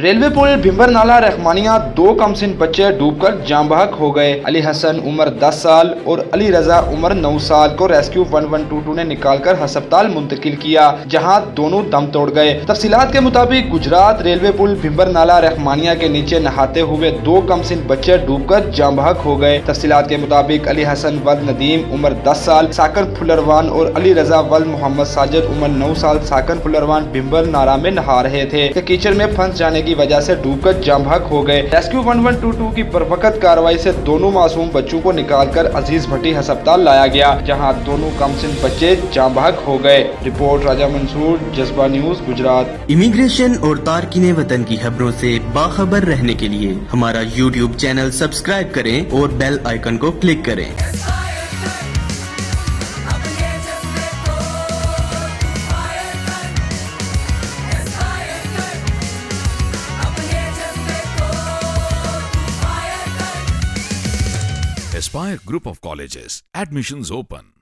Railway पुल भिंबर नाला रहमानिया दो कमसिन बच्चे डूबकर जाम बहक हो गए। अली हसन उम्र 10 साल और अली रजा उम्र 9 साल को रेस्क्यू 1122 ने निकालकर अस्पताल मुंतकिल किया, जहां दोनों दम तोड़ गए। तफसीलात के मुताबिक गुजरात रेलवे पुल भिंबर नाला रहमानिया के नीचे नहाते हुए दो कमसिन बच्चे डूबकर जाम बहक हो गए। तफसीलात के मुताबिक अली हसन वल नदीम उम्र 10 साल साकन फुलरवान और अली रजा वल मोहम्मद साजिद उम्र 9 साल साकन फुलरवान भिंबर नाला में नहा रहे थे कि कीचड़ में फंस जाने की वजह से डूबकर जाम बहक हो गए। रेस्क्यू 1122 की बरवकत कार्रवाई से दोनों मासूम बच्चों को निकालकर अजीज भट्टी अस्पताल लाया गया, जहां दोनों कमसिन बच्चे जाम बहक हो गए। रिपोर्ट राजा मंसूर, जज्बा न्यूज, गुजरात। इमिग्रेशन और तारकीने वतन की खबरों से बाखबर रहने के लिए हमारा YouTube चैनल सब्सक्राइब करें और बेल आइकन को क्लिक करें। Aspire Group of Colleges. Admissions open.